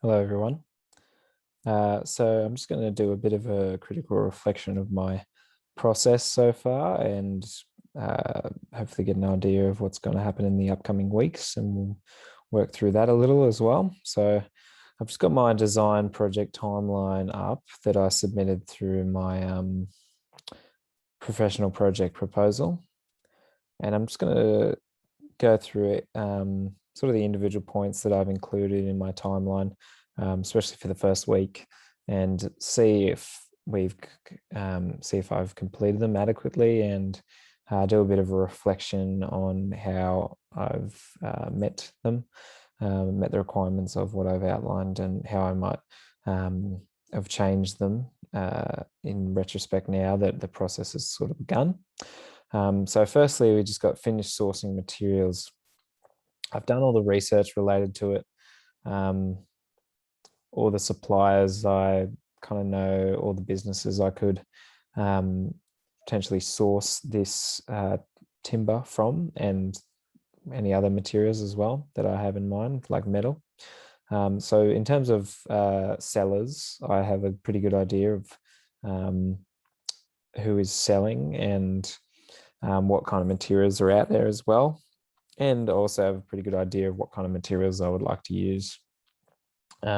Hello, everyone. So I'm just going to do a bit of a critical reflection of my process so far and hopefully get an idea of what's going to happen in the upcoming weeks, and we'll work through that a little as well. So I've just got my design project timeline up that I submitted through my professional project proposal, and I'm just going to go through it, sort of the individual points that I've included in my timeline, especially for the first week, and see if I've completed them adequately, and do a bit of a reflection on how I've met them, met the requirements of what I've outlined, and how I might have changed them in retrospect now that the process has sort of begun. So firstly, we just got finished sourcing materials. I've done all the research related to it. All the suppliers I kind of know, all the businesses I could potentially source this timber from, and any other materials as well that I have in mind, like metal. So in terms of sellers, I have a pretty good idea of who is selling and what kind of materials are out there as well, and also have a pretty good idea of what kind of materials I would like to use. I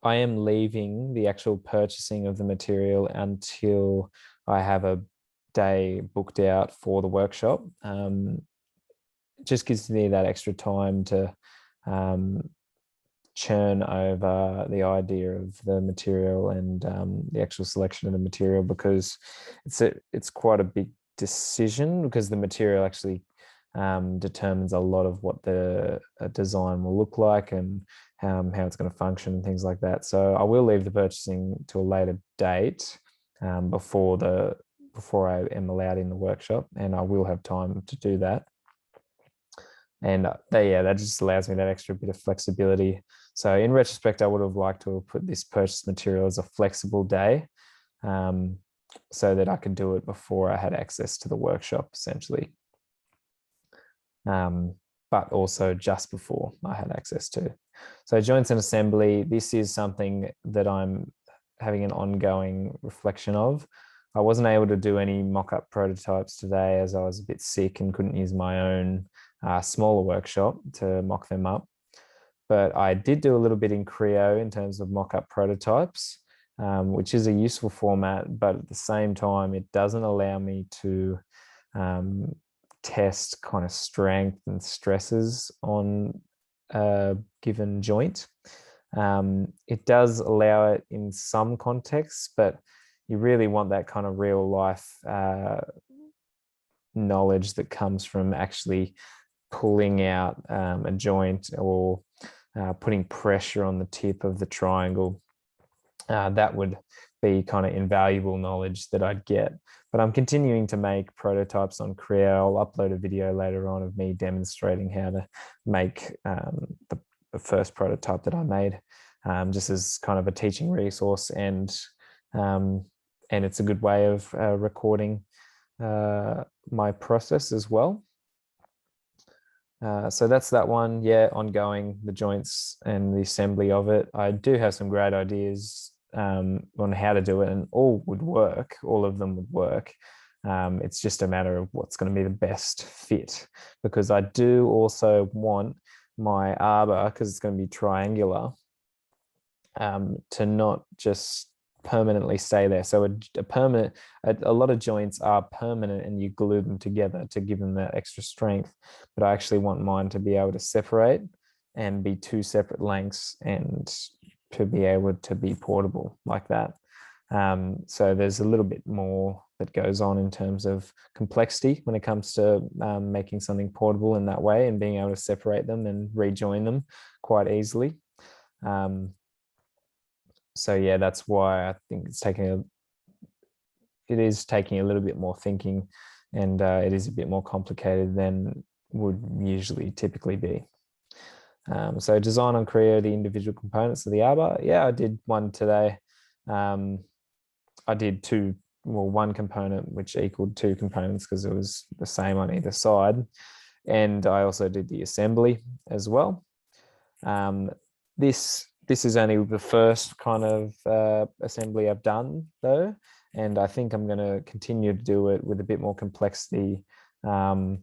am leaving the actual purchasing of the material until I have a day booked out for the workshop. It just gives me that extra time to churn over the idea of the material and the actual selection of the material, because it's quite a big decision, because the material actually determines a lot of what the design will look like, and how it's going to function and things like that. So I will leave the purchasing to a later date, before I am allowed in the workshop, and I will have time to do that. And that just allows me that extra bit of flexibility. So in retrospect, I would have liked to have put this purchase material as a flexible day, so that I could do it before I had access to the workshop, essentially. But also just before I had access to. So joints and assembly, this is something that I'm having an ongoing reflection of. I wasn't able to do any mock-up prototypes today, as I was a bit sick and couldn't use my own smaller workshop to mock them up. But I did do a little bit in Creo in terms of mock-up prototypes, which is a useful format, but at the same time, it doesn't allow me to test kind of strength and stresses on a given joint. It does allow it in some contexts, but you really want that kind of real life knowledge that comes from actually pulling out a joint, or putting pressure on the tip of the triangle. That would be kind of invaluable knowledge that I'd get. But I'm continuing to make prototypes on Creo. I'll upload a video later on of me demonstrating how to make the first prototype that I made, just as kind of a teaching resource, and it's a good way of recording my process as well. So that's that one. Yeah, ongoing, the joints and the assembly of it. I do have some great ideas on how to do it, and all of them would work. It's just a matter of what's going to be the best fit, because I do also want my arbor, because it's going to be triangular, to not just permanently stay there. So a lot of joints are permanent, and you glue them together to give them that extra strength. But I actually want mine to be able to separate and be two separate lengths, and to be able to be portable like that. So there's a little bit more that goes on in terms of complexity when it comes to making something portable in that way, and being able to separate them and rejoin them quite easily. So yeah, that's why I think it is taking a little bit more thinking, and it is a bit more complicated than would usually typically be. So design on Creo the individual components of the arbor. Yeah, I did one today. I did one component which equaled two components, because it was the same on either side. and I also did the assembly as well. This is only the first kind of assembly I've done though, and I think I'm going to continue to do it with a bit more complexity in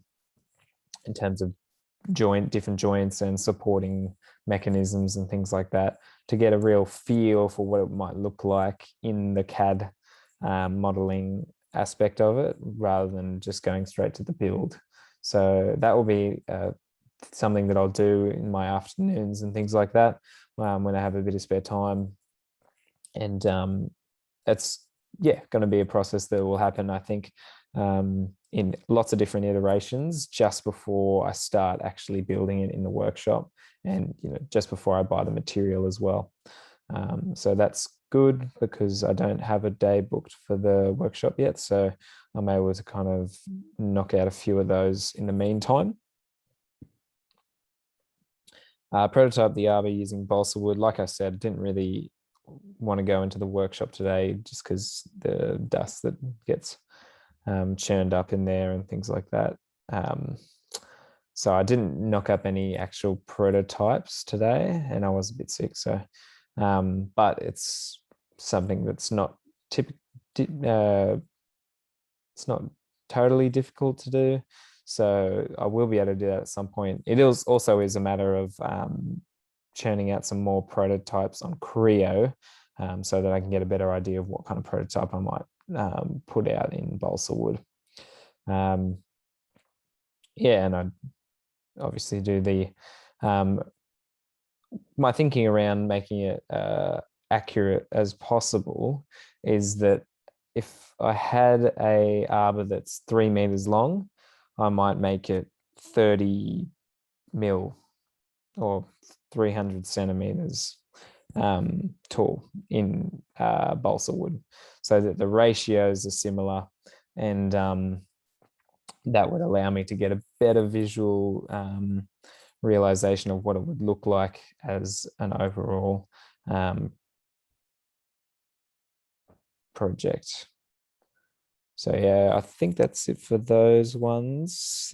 terms of different joints and supporting mechanisms and things like that, to get a real feel for what it might look like in the CAD modeling aspect of it, rather than just going straight to the build. So that will be something that I'll do in my afternoons and things like that, when I have a bit of spare time. And it's going to be a process that will happen, I think, in lots of different iterations just before I start actually building it in the workshop, and just before I buy the material as well. So that's good, because I don't have a day booked for the workshop yet, so I'm able to kind of knock out a few of those in the meantime. Prototype the arbor using balsa wood. Like I said, didn't really want to go into the workshop today just because the dust that gets churned up in there and things like that. So I didn't knock up any actual prototypes today, and I was a bit sick. So, but it's something that's not it's not totally difficult to do. So I will be able to do that at some point. It also is a matter of churning out some more prototypes on Creo, so that I can get a better idea of what kind of prototype I might put out in balsa wood. And I obviously do the my thinking around making it accurate as possible is that if I had a arbor that's 3 meters long, I might make it 30 mil or 300 centimeters tall in balsa wood, so that the ratios are similar, and that would allow me to get a better visual realization of what it would look like as an overall project. So yeah, I think that's it for those ones.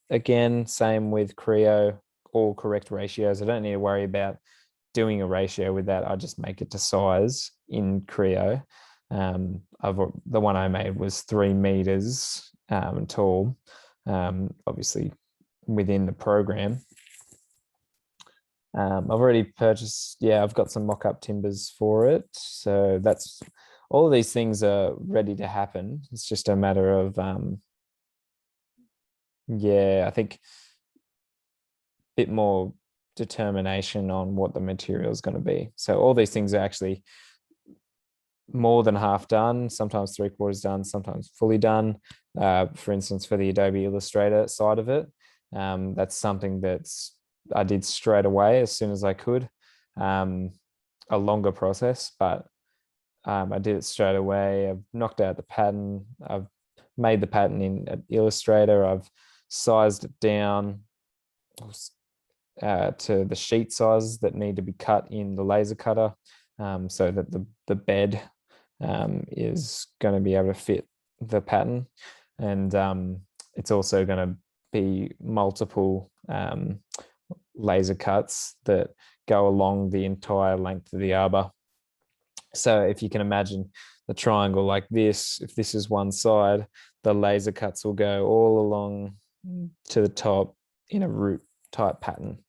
Again, same with Creo, all correct ratios. I don't need to worry about doing a ratio with that. I just make it to size in Creo. The one I made was 3 meters tall, obviously within the program. I've already purchased, I've got some mock-up timbers for it. So that's all of these things are ready to happen. It's just a matter of, I think a bit more determination on what the material is going to be. So all these things are actually more than half done, sometimes 3/4 done, sometimes fully done. For instance, for the Adobe Illustrator side of it, that's something I did straight away as soon as I could. A longer process, but I did it straight away. I've knocked out the pattern. I've made the pattern in Illustrator. I've sized it down to the sheet sizes that need to be cut in the laser cutter, so that the bed is going to be able to fit the pattern. And it's also going to be multiple laser cuts that go along the entire length of the arbor. So if you can imagine the triangle like this, if this is one side, the laser cuts will go all along to the top in a root type pattern.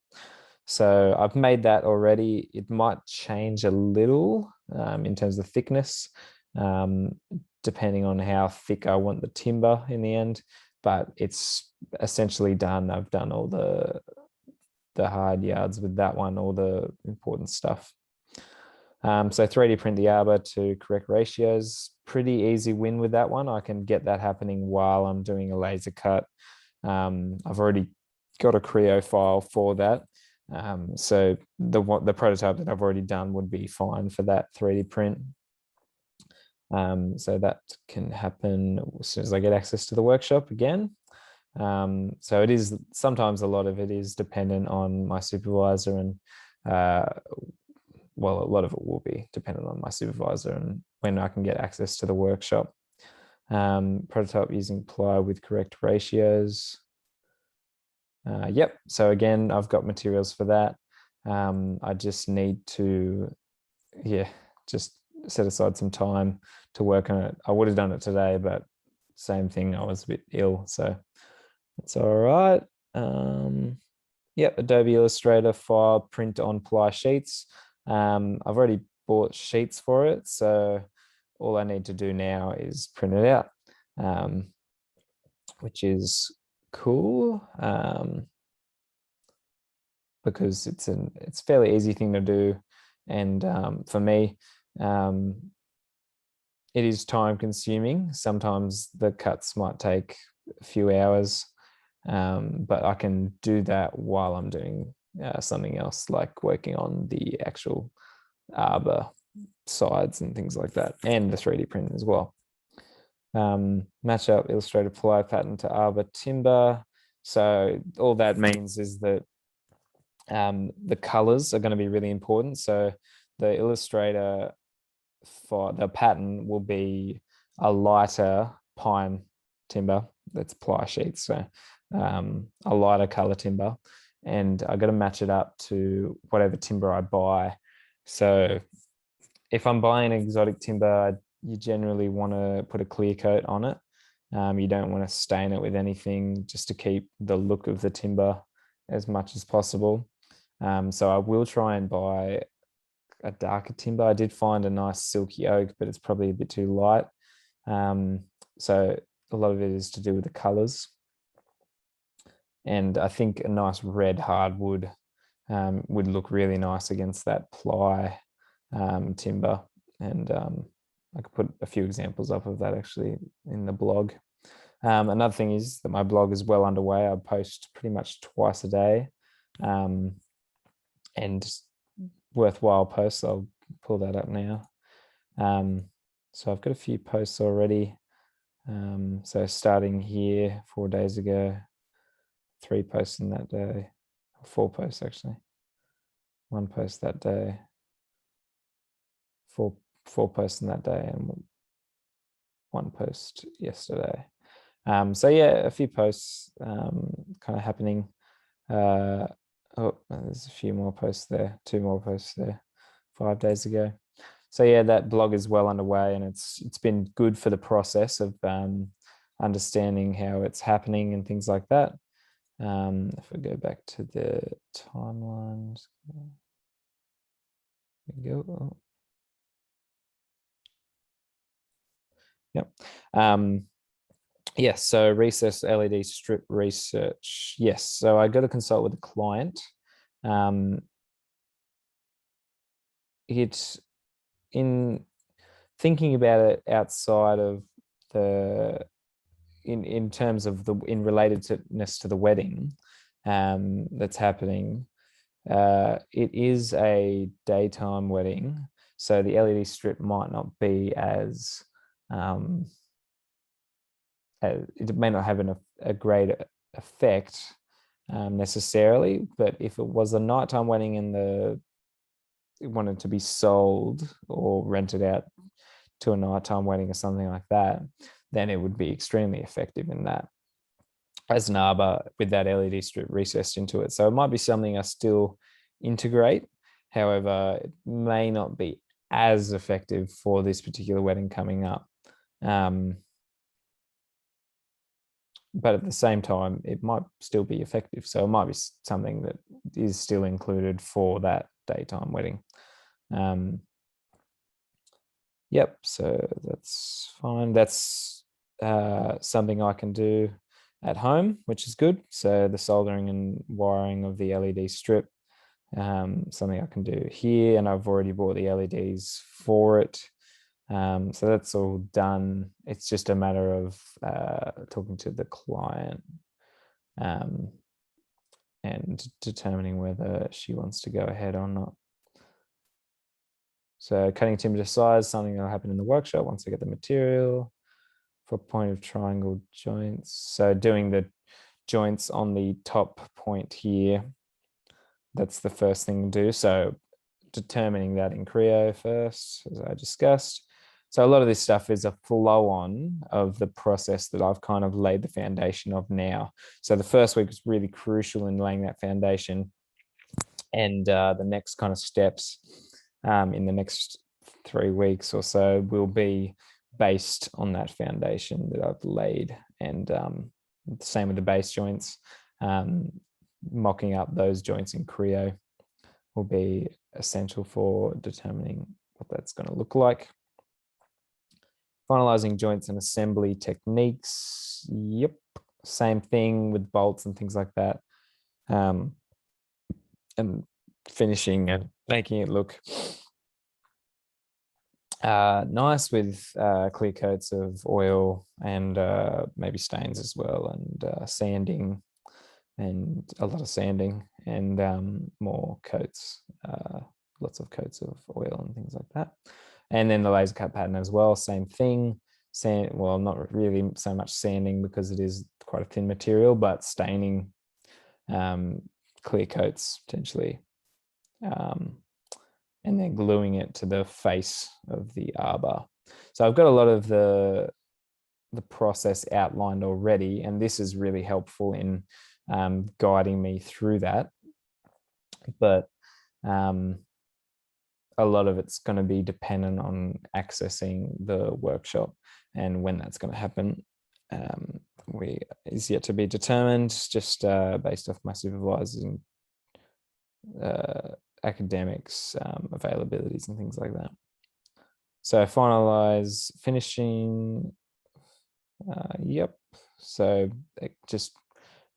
So I've made that already. It might change a little in terms of thickness, depending on how thick I want the timber in the end, but it's essentially done. I've done all the hard yards with that one, all the important stuff. So 3D print the arbor to correct ratios, pretty easy win with that one. I can get that happening while I'm doing a laser cut. I've already got a Creo file for that. So the prototype that I've already done would be fine for that 3D print. So that can happen as soon as I get access to the workshop again. So it is, sometimes a lot of it is dependent on my supervisor, and well, a lot of it will be dependent on my supervisor and when I can get access to the workshop. Prototype using ply with correct ratios. Yep. So again, I've got materials for that. I just need to, just set aside some time to work on it. I would have done it today, but same thing. I was a bit ill, so it's all right. Yep. Adobe Illustrator file, print on ply sheets. I've already bought sheets for it, so all I need to do now is print it out, which is cool. Because it's a fairly easy thing to do, and for me, it is time consuming. Sometimes the cuts might take a few hours, but I can do that while I'm doing something else, like working on the actual arbor sides and things like that, and the 3D print as well. Match up Illustrator ply pattern to arbor timber. So all that means is that the colors are going to be really important. So the Illustrator for the pattern will be a lighter pine timber, that's ply sheets, so a lighter color timber, and I got to match it up to whatever timber I buy. So if I'm buying exotic timber, you generally want to put a clear coat on it. You don't want to stain it with anything, just to keep the look of the timber as much as possible. So I will try and buy a darker timber. I did find a nice silky oak, but it's probably a bit too light. So a lot of it is to do with the colors. And I think a nice red hardwood would look really nice against that ply timber. And I could put a few examples up of that actually in the blog. Another thing is that my blog is well underway. I post pretty much twice a day, and worthwhile posts. I'll pull that up now. So I've got a few posts already. So starting here 4 days ago, 3 posts in that day, 4 posts actually, 1 post that day, four posts in that day, and 1 post yesterday. So yeah, a few posts kind of happening. Oh, there's a few more posts there, 2 more posts there 5 days ago. So yeah, that blog is well underway, and it's been good for the process of understanding how it's happening and things like that. If we go back to the timelines, there we go. Yep. Yes, so recess LED strip research. Yes, so I got to consult with the client. It's in thinking about it outside of the in terms of the in relatedness to the wedding that's happening. It is a daytime wedding, so the LED strip might not be as it may not have a great effect necessarily, but if it was a nighttime wedding and it wanted to be sold or rented out to a nighttime wedding or something like that, then it would be extremely effective in that as an arbor with that LED strip recessed into it. So it might be something I still integrate. However, it may not be as effective for this particular wedding coming up. But at the same time, it might still be effective. So it might be something that is still included for that daytime wedding. Yep, so that's fine. That's something I can do at home, which is good. So the soldering and wiring of the LED strip, something I can do here, and I've already bought the LEDs for it. So that's all done. It's just a matter of talking to the client and determining whether she wants to go ahead or not. So cutting timber to size, something that'll happen in the workshop once I get the material. For point of triangle joints, so doing the joints on the top point here, that's the first thing to do. So determining that in Creo first, as I discussed. So a lot of this stuff is a flow on of the process that I've kind of laid the foundation of now. So the first week was really crucial in laying that foundation, and the next kind of steps in the next 3 weeks or so will be based on that foundation that I've laid. And same with the base joints. Mocking up those joints in Creo will be essential for determining what that's going to look like. Finalizing joints and assembly techniques. Yep, same thing with bolts and things like that. And finishing and making it look nice with clear coats of oil and maybe stains as well, and sanding, and a lot of sanding, and more coats, lots of coats of oil and things like that. And then the laser cut pattern as well, same thing. Sand, well, not really so much sanding because it is quite a thin material, but staining, clear coats potentially, and then gluing it to the face of the arbor. So I've got a lot of the process outlined already, and this is really helpful in guiding me through that. But a lot of it's going to be dependent on accessing the workshop, and when that's going to happen is yet to be determined, just based off my supervisors and academics availabilities and things like that. So finalize finishing, yep. So just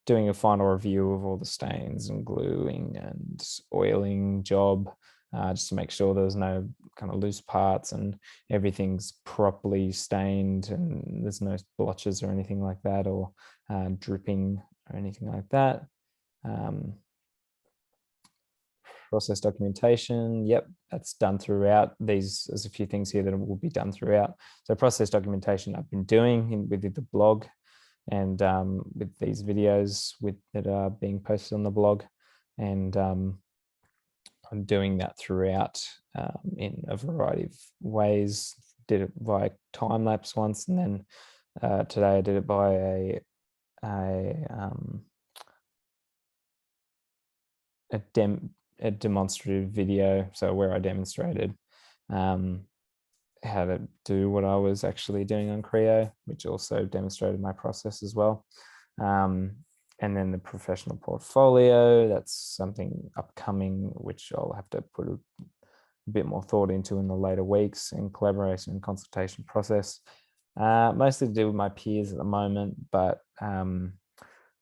doing a final review of all the stains and gluing and oiling job, just to make sure there's no kind of loose parts and everything's properly stained and there's no blotches or anything like that, or dripping or anything like that. Process documentation, yep, that's done throughout. There's a few things here that will be done throughout. So process documentation I've been doing with the blog, and with these videos that are being posted on the blog, and I'm doing that throughout in a variety of ways. Did it via time lapse once, and then today I did it by a demonstrative video, so where I demonstrated how to do what I was actually doing on Creo, which also demonstrated my process as well. And then the professional portfolio, that's something upcoming, which I'll have to put a bit more thought into in the later weeks, and collaboration and consultation process. Mostly to do with my peers at the moment, but I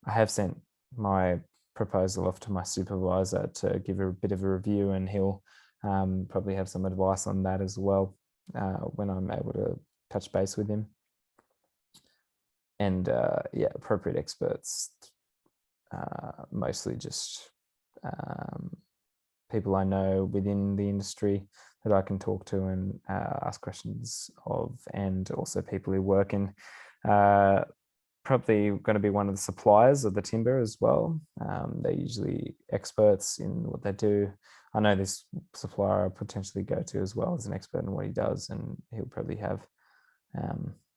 have sent my proposal off to my supervisor to give a bit of a review, and he'll probably have some advice on that as well when I'm able to touch base with him. And yeah, appropriate experts, mostly just people I know within the industry that I can talk to and ask questions of, and also people who work in probably going to be one of the suppliers of the timber as well. They're usually experts in what they do. I know this supplier I'll potentially go to as well as an expert in what he does, and he'll probably have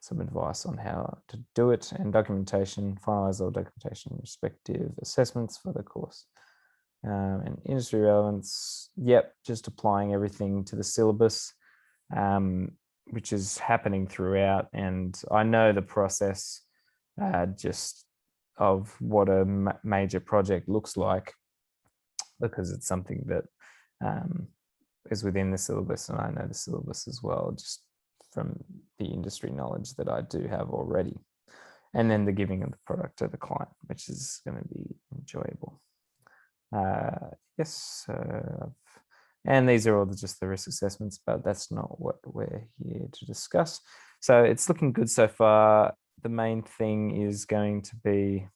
some advice on how to do it. And documentation, finalize all documentation, respective assessments for the course. And industry relevance, yep, just applying everything to the syllabus, which is happening throughout. And I know the process just of what a major project looks like, because it's something that is within the syllabus, and I know the syllabus as well, just from the industry knowledge that I do have already. And then the giving of the product to the client, which is going to be enjoyable. Yes, and these are all just the risk assessments, but that's not what we're here to discuss. So it's looking good so far. The main thing is going to be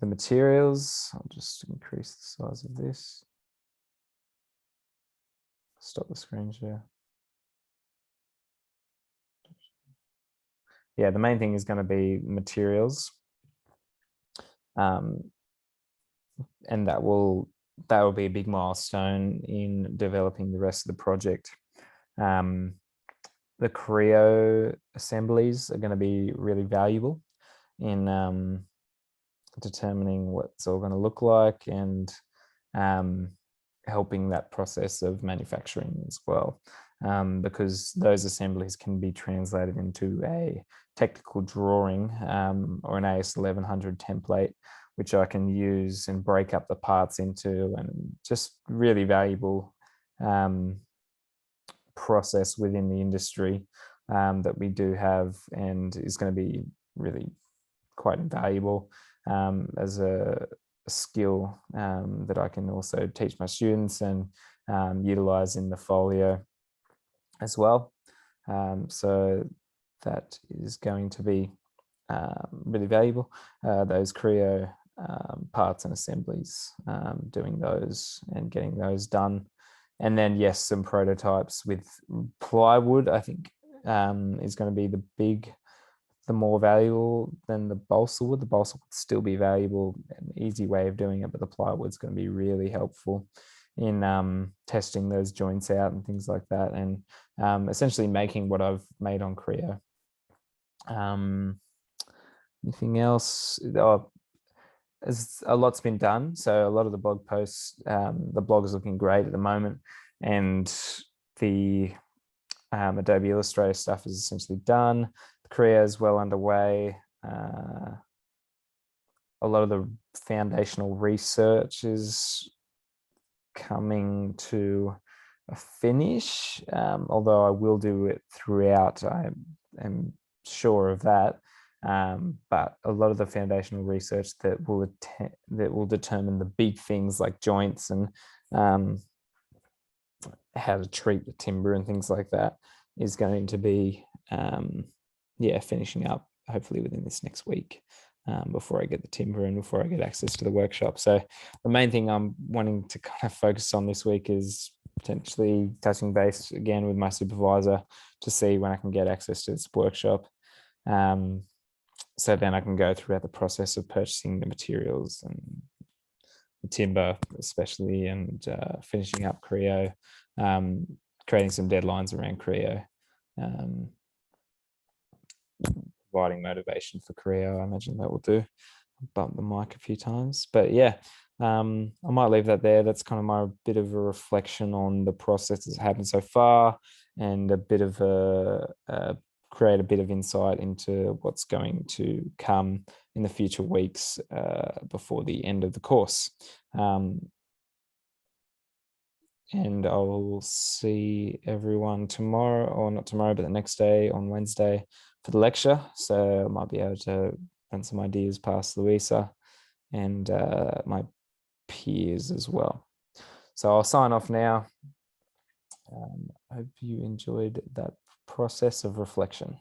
the materials. I'll just increase the size of this. Stop the screen share. Yeah, the main thing is going to be materials. And that will be a big milestone in developing the rest of the project. the Creo assemblies are going to be really valuable in determining what it's all going to look like and helping that process of manufacturing as well, because those assemblies can be translated into a technical drawing or an AS 1100 template, which I can use and break up the parts into, and just really valuable process within the industry that we do have, and is going to be really quite invaluable as a skill that I can also teach my students and utilize in the folio as well. So that is going to be really valuable. Those Creo parts and assemblies, doing those and getting those done. And then, yes, some prototypes with plywood, I think, is going to be the more valuable than the balsa wood. The balsa would still be valuable, an easy way of doing it, but the plywood's going to be really helpful in testing those joints out and things like that, and essentially making what I've made on Creo. Anything else? A lot's been done. So a lot of the blog posts, the blog is looking great at the moment, and the Adobe Illustrator stuff is essentially done. The Creo is well underway. A lot of the foundational research is coming to a finish, although I will do it throughout. I am sure of that. But a lot of the foundational research that will determine the big things like joints and how to treat the timber and things like that is going to be finishing up hopefully within this next week, before I get the timber and before I get access to the workshop. So the main thing I'm wanting to kind of focus on this week is potentially touching base again with my supervisor to see when I can get access to this workshop. So then I can go throughout the process of purchasing the materials and the timber especially, and finishing up Creo, creating some deadlines around Creo, providing motivation for Creo. I imagine that will do. Bump the mic a few times, but yeah, I might leave that there. That's kind of my bit of a reflection on the process that's happened so far, and a bit of create a bit of insight into what's going to come in the future weeks before the end of the course. And I'll see everyone tomorrow, or not tomorrow, but the next day on Wednesday for the lecture. So I might be able to run some ideas past Louisa and my peers as well. So I'll sign off now. I hope you enjoyed that process of reflection.